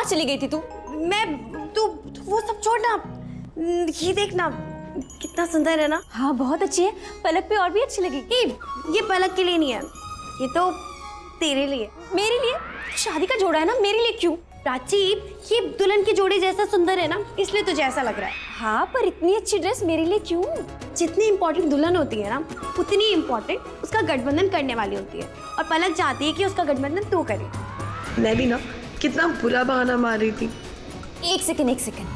कहाँ चली गई थी तू? तू वो सब छोड़ ना, ये देख ना कितना सुंदर है ना। हाँ बहुत अच्छी है, पलक पे और भी अच्छी लगेगी। ये पलक के लिए नहीं है, ये तो तेरे लिए। मेरे लिए? शादी का जोड़ा है ना, मेरे लिए क्यों? प्राची, ये दुल्हन की जोड़ी जैसा सुंदर है ना, इसलिए तुझे ऐसा लग रहा है। हाँ पर इतनी अच्छी ड्रेस मेरे लिए क्यों? जितनी इम्पोर्टेंट दुल्हन होती है ना, उतनी इम्पोर्टेंट उसका गठबंधन करने वाली होती है, और पलक चाहती है कि उसका गठबंधन तू करे। मैं भी ना कितना बुरा बहाना मार रही थी। एक सेकंड,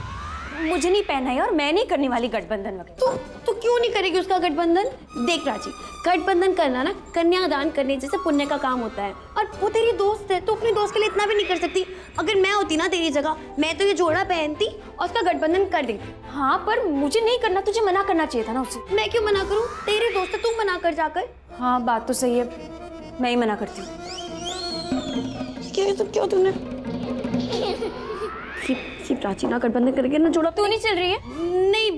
मुझे नहीं पहना है और मैं नहीं करने वाली गठबंधन वगैरह। तू क्यों नहीं करेगी उसका गठबंधन? देख प्राची, गठबंधन करना ना कन्यादान करने जैसे पुण्य का काम होता है, और वो तेरी दोस्त है तो अपनी दोस्त के लिए इतना भी नहीं कर सकती। अगर मैं होती ना तेरी जगह, मैं तो ये जोड़ा पहनती और उसका गठबंधन कर देती। हाँ पर मुझे नहीं करना, तुझे मना करना चाहिए था ना उसे। मैं क्यों मना करूँ? तेरी दोस्त है, तू मना कर जाकर। हाँ बात तो सही है, मैं ही मना करती हूँ। क्या है सब, क्या तूने? ये प्राची ना गठबंधन करके ना जोड़ा। तू नहीं चल रही है? नहीं,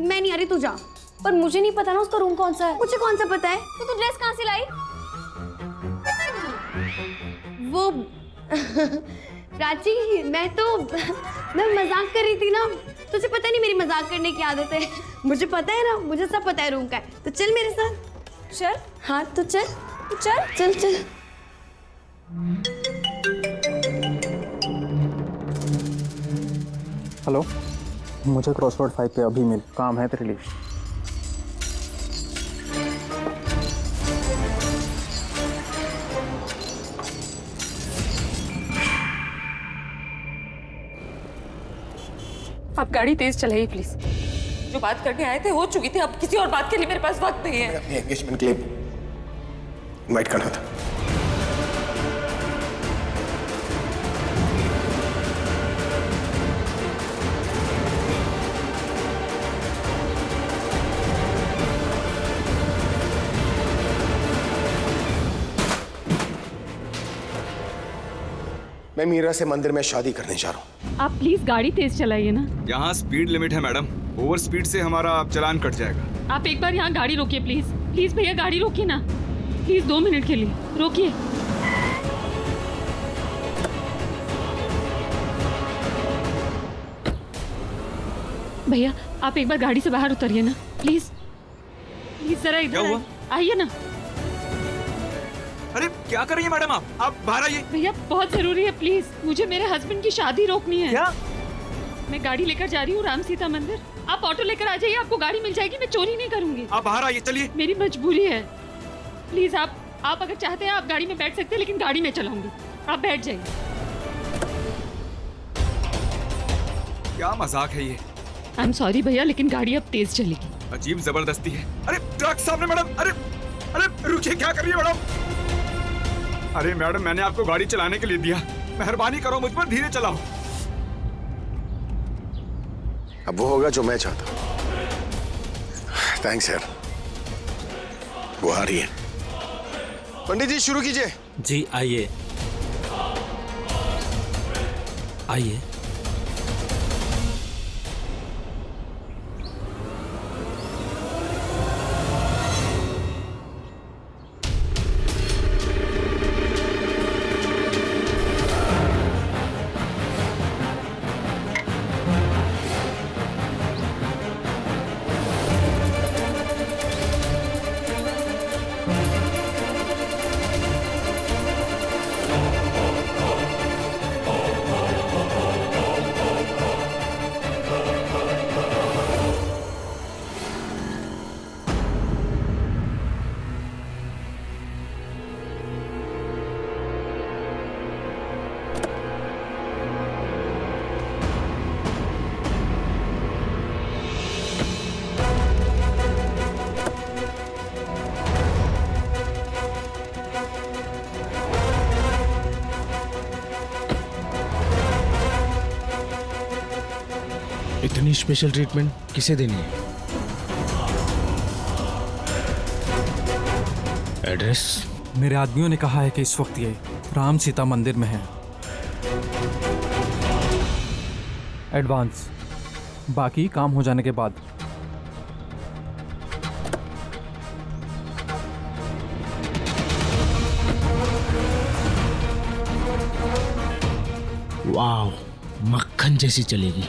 मैं नहीं आ रही, तू जा। पर मुझे नहीं पता ना उसका रूम कौन सा है। मुझे कौन सा पता है? तो तू ड्रेस कहाँ से लाई? वो प्राची, मैं मजाक कर रही थी ना। तुझे पता नहीं मेरी मजाक करने की आदत है। मुझे पता है ना, मुझे सब पता है रूम का है। तो चल मेरे साथ। चल। हाँ तो चल। चल चल चल। हेलो, मुझे क्रॉसरोड 5 पे अभी मिल, काम है तेरे लिए। आप गाड़ी तेज चलाइए प्लीज। जो बात करने आए थे हो चुकी थी, अब किसी और बात के लिए मेरे पास वक्त नहीं है। अपनी एंगेजमेंट के लिए इनवाइट करना था। मैं मीरा से मंदिर में शादी करने जा रहा हूँ। आप प्लीज गाड़ी तेज चलाइए ना। यहाँ स्पीड लिमिट है मैडम, ओवर स्पीड से हमारा चालान कट जाएगा। आप एक बार यहाँ गाड़ी रोकिए प्लीज। प्लीज भैया गाड़ी रोकिए ना प्लीज, 2 मिनट के लिए रोकिए। भैया आप एक बार गाड़ी से बाहर उतरिए ना प्लीज। प्लीज जरा इधर आइए ना। अरे क्या कर रही है मैडम आप बाहर आइए। भैया बहुत जरूरी है प्लीज, मुझे मेरे हस्बैंड की शादी रोकनी है। क्या? मैं गाड़ी लेकर जा रही हूँ राम सीता मंदिर, आप ऑटो लेकर आ जाइए, आपको गाड़ी मिल जाएगी, मैं चोरी नहीं करूंगी। आप बाहर आइए, चलिए। मेरी मजबूरी है, प्लीज आप अगर चाहते हैं आप गाड़ी में बैठ सकते हैं, लेकिन गाड़ी में चलाऊंगी, आप बैठ जाइए। क्या मजाक है ये? आई एम सॉरी भैया, लेकिन गाड़ी अब तेज चलेगी। अजीब जबरदस्ती है। अरे ट्रक सामने मैडम, अरे अरे रुकिए, क्या कर रही है मैडम? अरे मैडम मैंने आपको गाड़ी चलाने के लिए दिया, मेहरबानी करो मुझ पर धीरे चलाओ। अब वो होगा जो मैं चाहता हूँ। थैंक्स यार। वो आ रही है। पंडित जी शुरू कीजिए। जी आइए आइए। इतनी स्पेशल ट्रीटमेंट किसे देनी है? एड्रेस? मेरे आदमियों ने कहा है कि इस वक्त ये राम सीता मंदिर में है। एडवांस, बाकी काम हो जाने के बाद। वाह, मक्खन जैसी चलेगी।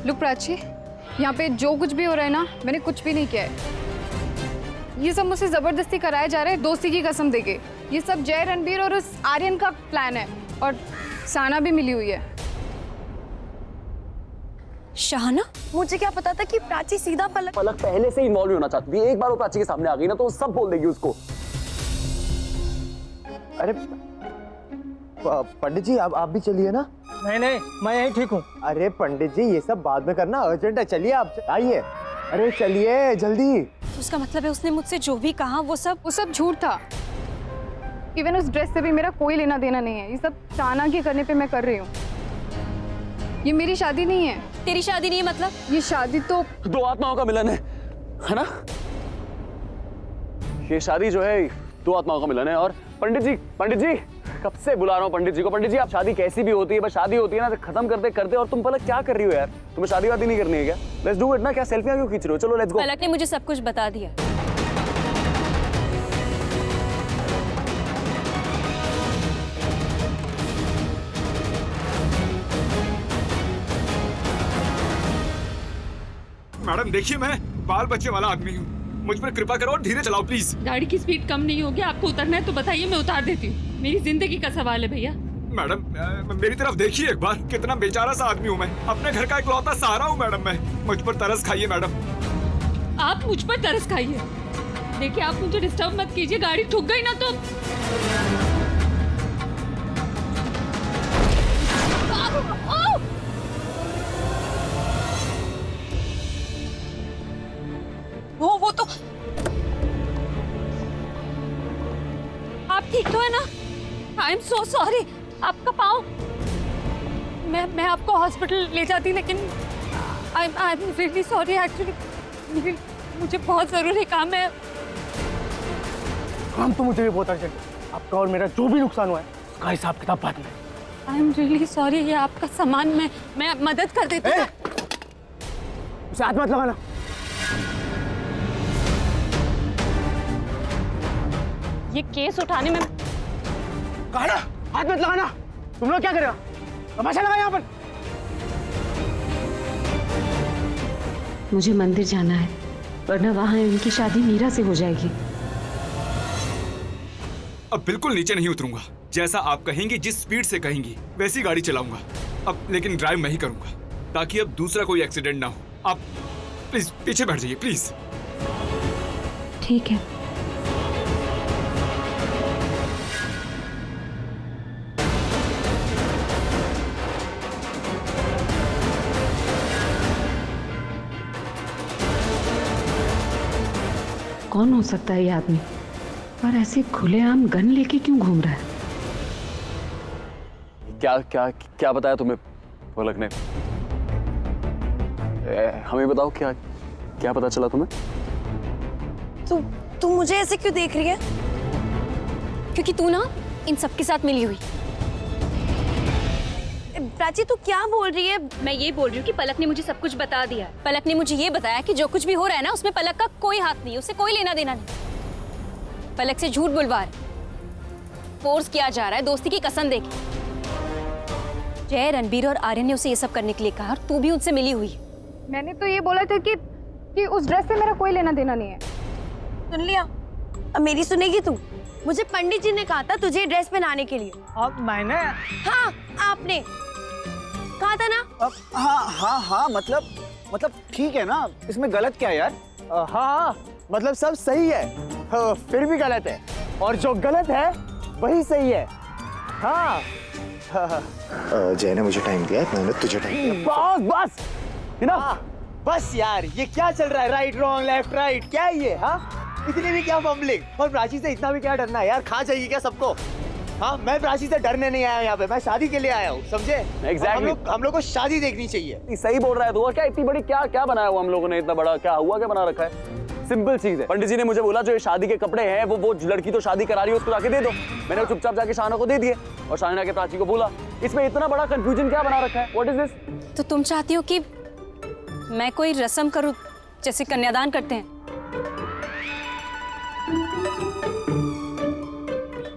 लुक प्राची, यहाँ पे जो कुछ भी हो रहा है ना, मैंने कुछ भी नहीं किया है। ये सब मुझसे जबरदस्ती कराया जा रहा है, दोस्ती की कसम देके। ये सब जय, रणबीर और उस आर्यन का प्लान है, और साना भी मिली हुई है। शाहना, मुझे क्या पता था कि प्राची सीधा पलक पहले से इन्वॉल्व होना चाहती थी। एक बार वो प्राची के सामने आ गई ना तो वो सब बोल देगी उसको। अरे पंडित जी, आप भी चलिए ना। नहीं नहीं, मैं यहीं ठीक हूँ। अरे पंडित जी, ये सब बाद में करना, अर्जेंट है। चलिए आप आइए। अरे चलिए जल्दी। उसका मतलब है उसने मुझसे जो भी कहा वो सब झूठ था। इवन उस ड्रेस से भी मेरा कोई लेना देना नहीं है। ये सब शाना के करने पे मैं कर रही हूँ। ये मेरी शादी नहीं है। तेरी शादी नहीं है मतलब? ये शादी तो दो आत्माओं का मिलन है ना? ये शादी जो है दो आत्माओं का मिलन है। और पंडित जी कब से बुला रहा हूँ पंडित जी को। पंडित जी, आप शादी कैसी भी होती है, बस शादी होती है ना तो खत्म करते करते। और तुम पलक क्या कर रही हो यार? तुम्हें शादी वादी नहीं करनी है क्या? लेट्स डू इट ना। क्या सेल्फियां क्यों खींच रहे हो? चलो लेट्स गो। पलक ने मुझे सब कुछ बता दिया। मैडम देखिए, मैं बाल बच्चे वाला आदमी हूँ, मुझ पर कृपा करो और धीरे चलाओ प्लीज। गाड़ी की स्पीड कम नहीं होगी? आपको उतरना है तो बताइए, मैं उतार देती हूँ। मेरी जिंदगी का सवाल है भैया। मैडम मेरी तरफ देखिए एक बार, कितना बेचारा सा आदमी हूँ मैं। अपने घर का इकलौता सहारा हूँ मैडम मैं। मुझ पर तरस खाइए मैडम। आप मुझ पर तरस खाइए। देखिए, आप मुझे डिस्टर्ब मत कीजिए। गाड़ी ठुक गई ना तो वो तो आप ठीक तो है ना? I am so sorry. आपका पाँव, मैं आपको हॉस्पिटल ले जाती, लेकिन I am really sorry. Actually मुझे बहुत जरूरी काम है। काम तो मुझे भी बहुत अर्जेंट है। आपका और मेरा जो भी नुकसान हुआ है उसका हिसाब किताब बाद में। I am really sorry. ये आपका सामान मैं मदद कर देती हूँ। उसे हाथ मत लगाना। ये केस उठाने में कहा ना, हाथ मत लगाना। तुम लोग क्या कर रहे हो? तमाशा लगा यहाँ पर। मुझे मंदिर जाना है, वरना वहां इनकी शादी मीरा से हो जाएगी। अब बिल्कुल नीचे नहीं उतरूंगा। जैसा आप कहेंगी, जिस स्पीड से कहेंगी वैसी गाड़ी चलाऊंगा। अब लेकिन ड्राइव मैं ही करूंगा, ताकि अब दूसरा कोई एक्सीडेंट ना हो। आप प्लीज पीछे बैठ जाइए प्लीज। ठीक है। कौन हो सकता है ये आदमी, और ऐसे खुलेआम गन लेके क्यों घूम रहा है? क्या क्या क्या बताया तुम्हें पलक ने? हमें बताओ, क्या क्या पता चला तुम्हें? तू मुझे ऐसे क्यों देख रही है? क्योंकि तू ना इन सबके साथ मिली हुई। प्राची, तू क्या बोल रही है? मैं ये बोल रही हूँ कि पलक ने मुझे सब कुछ बता दिया। पलक ने मुझे ये बताया कि जो कुछ भी हो रहा है ना, उसमें पलक का कोई हाथ नहीं, उससे कोई लेना देना नहीं। पलक से झूठ बुलवा रहे, फोर्स किया जा रहा है दोस्ती की कसम देके। जय, रणबीर और आर्यन ने उसे ये सब करने के लिए कहा, और तू भी उनसे मिली हुई। मैंने तो ये बोला था कि उस ड्रेस से मेरा कोई लेना देना नहीं है। सुन लिया? अब मेरी सुनेगी तू? मुझे पंडित जी ने कहा था तुझे ड्रेस पहनाने के लिए। अब मैंने? हाँ, आपने कहा था ना? हाँ, मतलब ठीक है ना, इसमें गलत क्या है यार? हाँ, मतलब सब सही है, फिर भी गलत है, और जो गलत है वही सही है। हाँ। जय ने मुझे टाइम दिया, मैंने तुझे टाइम दिया। बस बस यार, ये क्या चल रहा है? राइट रॉन्ग, लेफ्ट राइट, क्या है ये? हाँ, इतनी भी क्या फंबलिंग? और प्राची से इतना भी क्या डरना है यार? खा जाएगी क्या सबको? हाँ, मैं प्राची से डरने नहीं आया यहाँ पे, मैं शादी के लिए आया हूँ, समझे? Exactly. हम लोग को शादी देखनी चाहिए। सही बोल रहा है तू। और क्या इतनी बड़ी क्या बनाया हुआ हम लोगों ने, इतना बड़ा क्या हुआ, क्या बना रखा है? सिंपल चीज है। पंडित जी ने मुझे बोला जो ये शादी के कपड़े हैं वो लड़की तो शादी करा रही है उसको जाके दे दो। मैंने चुपचाप जाके शाना को दे दिए और शाना के प्राची को बोला। इसमें इतना बड़ा कंफ्यूजन क्या बना रखा है? What is this? तो तुम चाहती हो कि मैं कोई रस्म करूं जैसे कन्यादान करते हैं?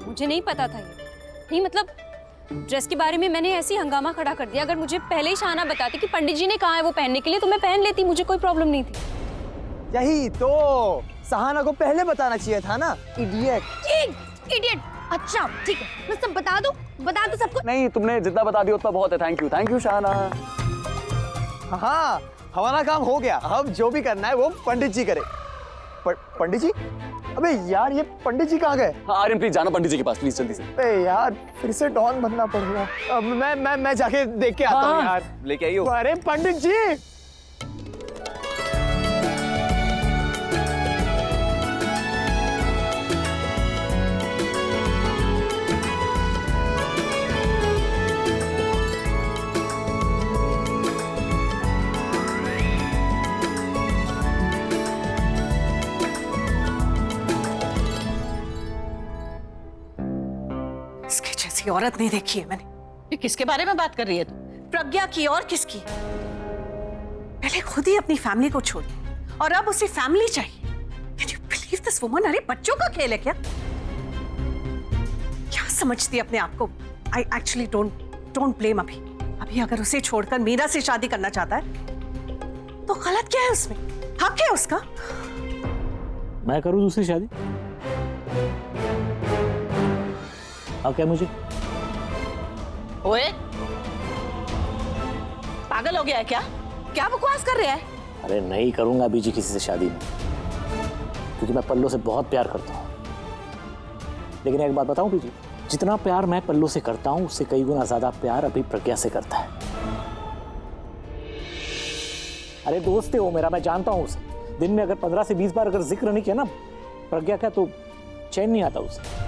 मुझे नहीं पता था ये। नहीं मतलब ड्रेस के बारे में मैंने ऐसी हंगामा खड़ा कर दिया। अगर मुझे पहले ही शाना बताती कि पंडित जी ने कहा है वो पहनने के लिए तो मैं पहन लेती, मुझे कोई प्रॉब्लम नहीं थी। यही तो सहाना को पहले बताना चाहिए था ना, इडियट। इडियट। अच्छा ठीक है, मैं सब बता दो सबको। नहीं, तुमने जितना बता दिया उतना बहुत है। थैंक यू शाना। हाँ, हमारा काम हो गया। अब जो भी करना है वो पंडित जी करे। पंडित जी? अबे यार, ये पंडित जी कहाँ गए? हाँ आर्यन प्लीज जाना पंडित जी के पास, प्लीज जल्दी से। अबे यार, फिर से डॉन बनना पड़ेगा। अब मैं जाके देख के आता हूँ यार। लेके आइयो। अरे पंडित जी! इसके जैसी औरत नहीं देखी है मैंने। ये किसके बारे में बात कर रही है तू? प्रज्ञा की और किसकी? पहले खुद ही अपनी फैमिली को छोड़ और अब उसे फैमिली चाहिए। Can you believe this woman? अरे बच्चों का खेल है क्या? क्या समझती है अपने आप को? I actually don't blame अभी। अभी अगर उसे छोड़कर मीरा से शादी करना चाहता है तो गलत क्या है उसमें? हक है उसका। मैं करूं दूसरी शादी? अब क्या मुझे? ओए, पागल हो गया है क्या? क्या बकवास कर रहा है? अरे नहीं करूंगा बीजी किसी से शादी में, क्योंकि मैं पल्लो से बहुत प्यार करता हूँ। लेकिन एक बात बताऊं बीजी, जितना प्यार मैं पल्लो से करता हूँ उससे कई गुना ज्यादा प्यार अभी प्रज्ञा से करता है। अरे दोस्त है वो मेरा, मैं जानता हूँ उसे। दिन में अगर 15 से 20 बार अगर जिक्र नहीं किया ना प्रज्ञा का तो चैन नहीं आता उसे।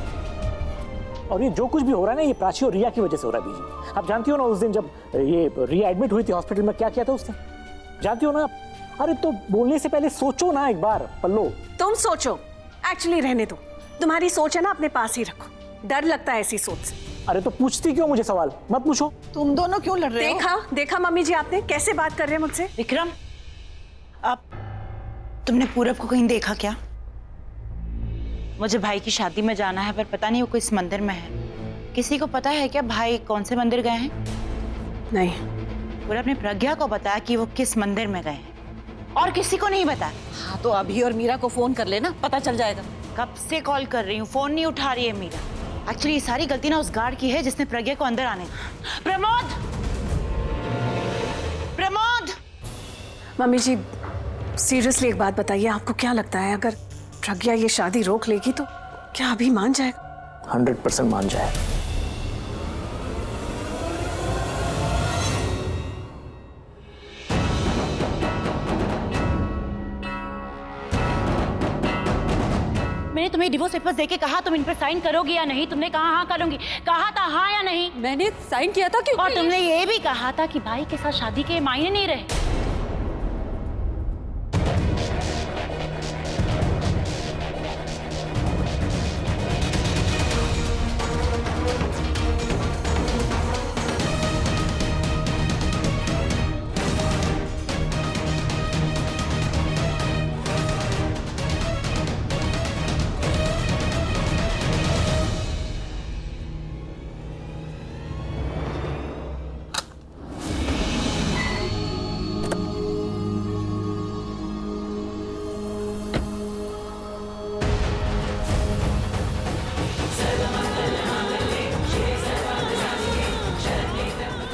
और ये जो कुछ भी हो रहा है ना, ये प्राची और रिया की वजह से हो रहा है बीजी। आप जानती हो ना उस दिन जब ये रिया एडमिट हुई थी हॉस्पिटल में, क्या किया था उसने? जानती हो ना? अरे तो बोलने से पहले सोचो ना एक बार पल्लो। तुम सोचो, एक्चुअली रहने दो। तुम्हारी सोच है ना, अपने पास ही रखो। डर लगता है ऐसी सोच से। अरे तो पूछती क्यों मुझे सवाल? मत पूछो। तुम दोनों क्यों लड़ रहे हो? देखा मम्मी जी आपने कैसे बात कर रहे हैं मुझसे? विक्रम, आप तुमने पूरब को कहीं देखा क्या? मुझे भाई की शादी में जाना है पर पता नहीं वो किस मंदिर में है। किसी को पता है क्या भाई कौन से मंदिर गए हैं? नहीं। पूरब ने प्रज्ञा को बताया कि वो किस मंदिर में गए हैं और किसी को नहीं बताया। हाँ तो अभी और मीरा को फोन कर लेना, पता चल जाएगा। कब से कॉल कर रही हूँ, फोन नहीं उठा रही है मीरा। एक्चुअली ये सारी गलती ना उस गार्ड की है जिसने प्रज्ञा को अंदर आने दिया। प्रमोद! प्रमोद! मम्मी जी सीरियसली एक बात बताइए, आपको क्या लगता है अगर प्रज्ञा ये शादी रोक लेगी तो क्या अभी मान जाएगा? 100% मान जाए। मैंने तुम्हें डिवोर्स पेपर्स देके कहा तुम इन पर साइन करोगी या नहीं? तुमने कहा हाँ करूंगी, कहा था हाँ या नहीं? मैंने साइन किया था क्योंकि और तुमने ये भी कहा था कि भाई के साथ शादी के मायने नहीं रहे।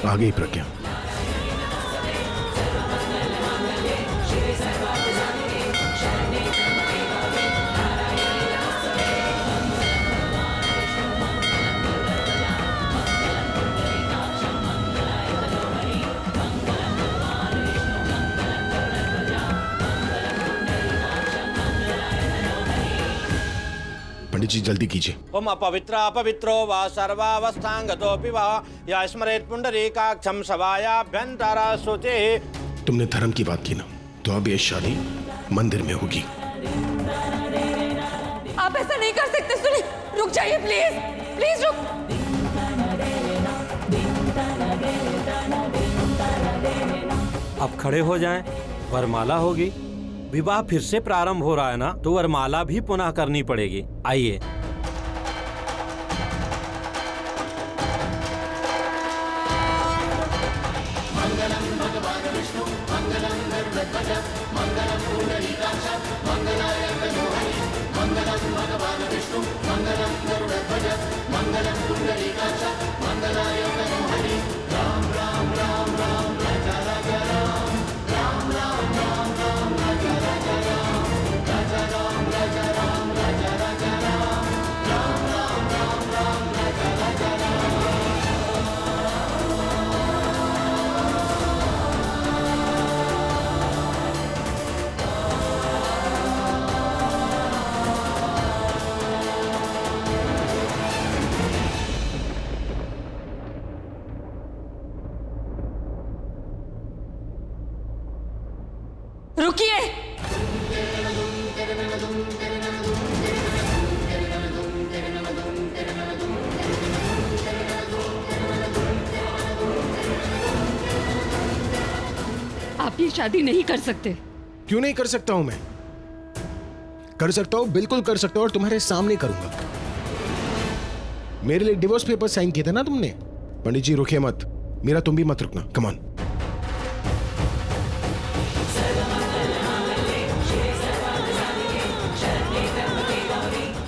आ गई प्रज्ञा। पंडित पंडित जी जल्दी कीजिए। ओम अपवित्र अपवित्रो वा सर्वावस्थांगतोऽपि वा या स्मरेत् पुंडरीकाक्षं सभायाभ्यन्तरा शुचिः। तुमने धर्म की बात की ना, तो अब ये शादी मंदिर में होगी। आप ऐसा नहीं कर सकते। सुनिए, रुक जाइए प्लीज, प्लीज रुक। अब खड़े हो जाएं, वरमाला होगी। विवाह फिर से प्रारंभ हो रहा है ना, तो वरमाला भी पुनः करनी पड़ेगी। आइए। रुकिए। आप ये शादी नहीं कर सकते। क्यों नहीं कर सकता हूं मैं? कर सकता हूं, बिल्कुल कर सकता हूं, और तुम्हारे सामने करूंगा। मेरे लिए डिवोर्स पेपर साइन किए थे ना तुमने। पंडित जी रुकिए मत, मेरा तुम भी मत रुकना। Come on.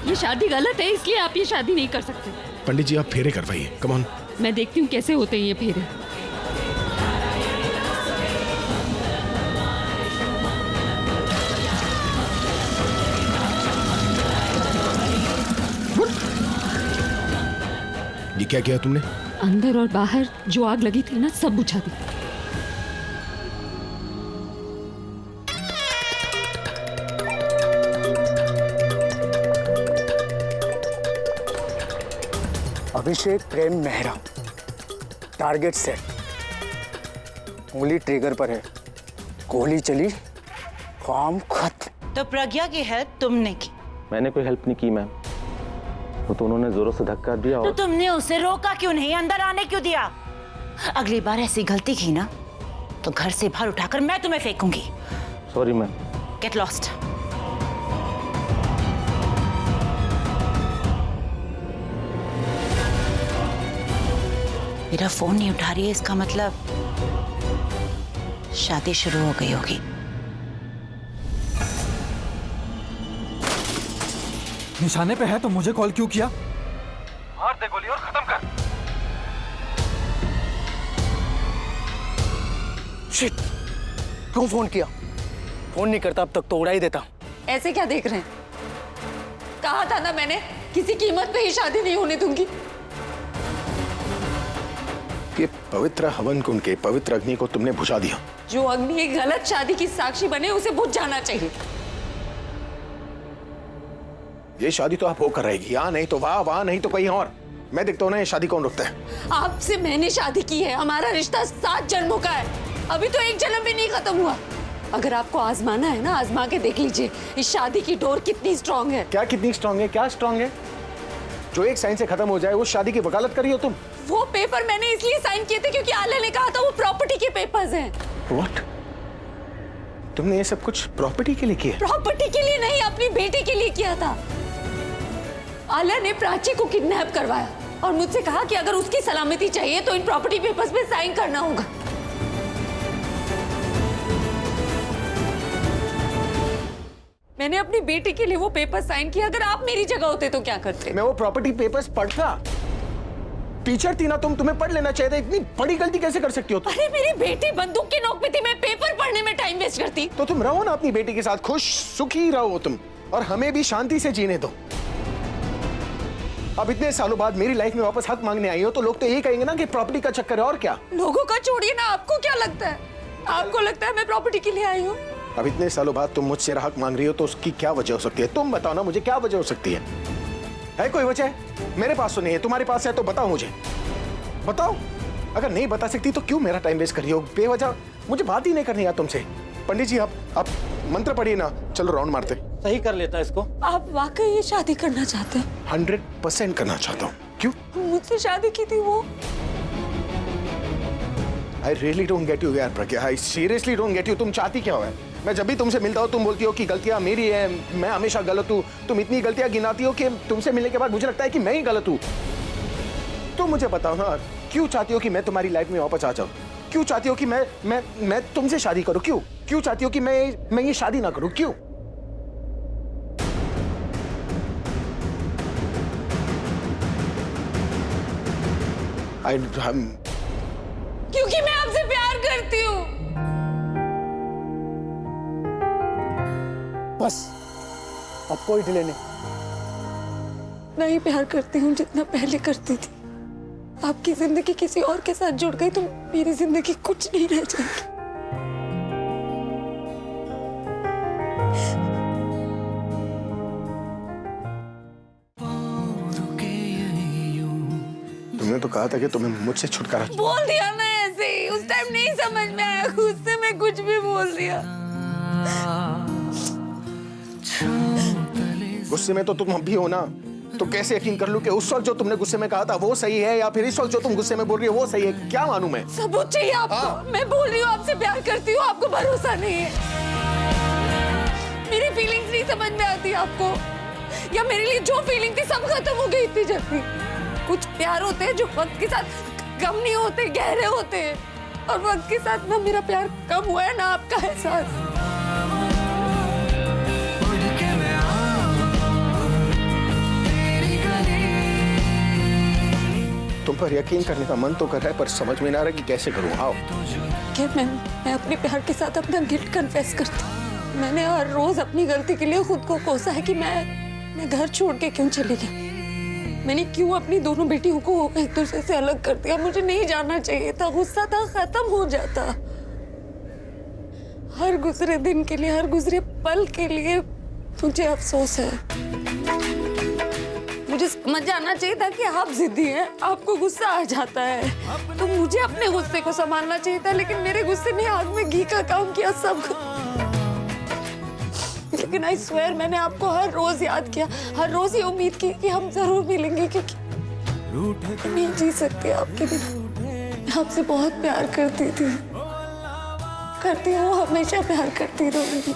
ये शादी गलत है, इसलिए आप ये शादी नहीं कर सकते। पंडित जी आप फेरे करवाइए। Come on. मैं देखती हूँ कैसे होते हैं ये फेरे। ये क्या किया तुमने? अंदर और बाहर जो आग लगी थी ना, सब बुझा दी। अभिषेक प्रेम मेहरा, टारगेट सेट, उंगली ट्रिगर पर है, गोली चली, काम खत्म। तो प्रज्ञा की हेल्प तुमने की? मैंने कोई हेल्प नहीं की मैम, वो तो उन्होंने जोरों से धक्का दिया। तो तुमने उसे रोका क्यों नहीं, अंदर आने क्यों दिया? अगली बार ऐसी गलती की ना तो घर से बाहर उठाकर मैं तुम्हें फेंकूंगी। Sorry ma'am. Get lost. मेरा फोन नहीं उठा रही है, इसका मतलब शादी शुरू हो गई होगी। निशाने पे है तो मुझे कॉल क्यों किया? मार दे गोली और खत्म कर। शिट, क्यों फोन किया? फोन नहीं करता अब तक तो उड़ा ही देता। ऐसे क्या देख रहे हैं? कहा था ना मैंने, किसी कीमत पे ही शादी नहीं होने दूंगी। ये पवित्र हवन कुंड के पवित्र अग्नि को तुमने बुझा दिया। जो अग्नि एक गलत शादी की साक्षी बने, उसे बुझ जाना चाहिए। ये शादी तो आप होकर रहेगी, यहाँ नहीं तो वहाँ, वहाँ नहीं तो कहीं और। मैं देखता हूँ ना ये शादी कौन रुकता है। आपसे मैंने शादी की है, हमारा रिश्ता 7 जन्मों का है, अभी तो 1 जन्म भी नहीं खत्म हुआ। अगर आपको आजमाना है ना, आजमा के देख लीजिए इस शादी की डोर कितनी स्ट्रांग है। क्या कितनी स्ट्रांग है? क्या स्ट्रांग है? जो एक साइन से खत्म हो जाए उस शादी की वकालत करी हो तुम। वो पेपर मैंने इसलिए साइन किए थे क्योंकि आलिया ने कहा था वो प्रॉपर्टी के पेपर्स हैं। What? तुमने ये सब कुछ प्रॉपर्टी के लिए किया? प्रॉपर्टी के लिए नहीं, अपनी बेटी के लिए किया था। आलिया ने प्राची को किडनैप करवाया और मुझसे कहा कि अगर उसकी सलामती चाहिए तो इन प्रॉपर्टी पेपर्स पे साइन करना होगा। मैंने अपनी बेटी के लिए वो पेपर साइन किया। अगर आप मेरी जगह होते तो क्या करते? मैं वो प्रॉपर्टी पेपर्स पढ़ता। टीचर थी ना तुम, तुम्हें पढ़ लेना चाहिए था। इतनी बड़ी गलती कैसे कर सकती हो तुम? अरे मेरी बेटी बंदूक की नोक पे थी, मैं पेपर पढ़ने में टाइम वेस्ट करती। तो तुम रहो ना अपनी बेटी के साथ, खुश सुखी रहो तुम, और हमें भी शांति से जीने दो। अब इतने सालों बाद मेरी लाइफ में वापस हक मांगने आई हो तो लोग तो यही कहेंगे ना कि प्रॉपर्टी का चक्कर है, और क्या। लोगों का छोड़िए ना, आपको क्या लगता है? आपको लगता है मैं प्रॉपर्टी के लिए आई हूँ? अब इतने सालों बाद तुम मुझसे हक मांग रही हो तो उसकी क्या वजह हो सकती है? तुम बताओ ना मुझे, क्या वजह हो सकती है? है कोई वजह? मेरे पास तो नहीं है, तुम्हारे पास है तो बताओ मुझे, बताओ। अगर नहीं बता सकती तो क्यों मेरा टाइम वेस्ट कर रही हो बेवजह? मुझे बात ही नहीं करनी यार तुमसे। पंडित जी आप मंत्र पढ़िए ना, चलो राउंड मारते। सही कर लेता इसको। आप वाकई ये शादी करना चाहते हैं? 100% करना चाहता हूँ। क्यों? मुझसे शादी की थी वो। I really don't get you यार प्रज्ञा, I seriously don't get you। तुम चाहती क्या हो यार? मैं जब भी तुमसे मिलता हूँ तुम बोलती हो कि गलतियां मेरी है, मैं हमेशा गलत हूँ। तुम इतनी गलतियां गिनाती हो कि तुमसे मिलने के बाद मुझे लगता है कि मैं ही गलत हूँ। तो मुझे बताओ ना, क्यों चाहती हो कि मैं तुम्हारी लाइफ में वापस आ जाऊँ? क्यों चाहती हो कि मैं तुमसे शादी करूँ? क्यों चाहती हो कि मैं ये शादी ना करूँ? क्यों? क्योंकि मैं आपसे प्यार करती हूँ। बस अब कोई डिले नहीं। नहीं प्यार करती हूँ जितना पहले करती थी। आपकी जिंदगी किसी और के साथ जुड़ गई तो मेरी जिंदगी कुछ नहीं रह जाएगी। तुमने तो कहा था कि तुम्हें मुझसे छुटकारा। बोल दिया मैं ऐसे ही, उस टाइम नहीं समझ में आया, गुस्से में कुछ भी बोल दिया। गुस्से में तो तुम भी हो ना, तो कैसे यकीन कर लूं कि उस वक्त जो तुमने गुस्से में कहा था वो सही है या फिर इस वक्त जो तुम गुस्से में बोल रही हो वो सही है? क्या मानूं मैं? सबूत चाहिए आपको। मैं बोल रही हूँ आपसे प्यार करती हूँ, आपको भरोसा नहीं है। मेरी फीलिंग्स नहीं समझ में आती आपको, या मेरे लिए जो फीलिंग थी सब खत्म हो गई इतनी जल्दी। कुछ प्यार होते हैं जो वक्त के साथ कम नहीं होते, गहरे होते हैं, और वक्त के साथ ना मेरा प्यार कम हुआ है ना आपका एहसास। तुम पर यकीन करने का मन तो कर रहा है पर समझ में ना आ रहा कि कैसे करूं। आओ। क्या मैं अपने प्यार के साथ अपना गिल्ट कन्फेस करती हूँ। मैंने हर रोज अपनी गलती के लिए खुद को कोसा है कि मैं घर छोड़ के क्यों चली गई। मैंने क्यों अपनी दोनों बेटियों को एक दूसरे से अलग कर दिया। मुझे नहीं जाना चाहिए था, गुस्सा था, खत्म हो जाता। हर गुजरे दिन के लिए, हर गुजरे पल के लिए मुझे अफसोस है। मुझे समझ जाना चाहिए था कि आप जिद्दी हैं, आपको गुस्सा आ जाता है, तो मुझे अपने गुस्से को संभालना चाहिए था, लेकिन मेरे गुस्से ने आग में घी का काम किया सब। लेकिन आई स्वेयर मैंने आपको हर रोज याद किया, हर रोज ये उम्मीद की कि हम जरूर मिलेंगे, क्योंकि नहीं जी सकती आपके बिना। मैं आपसे बहुत प्यार करती थी, करती हूँ, हमेशा प्यार करती रहूंगी।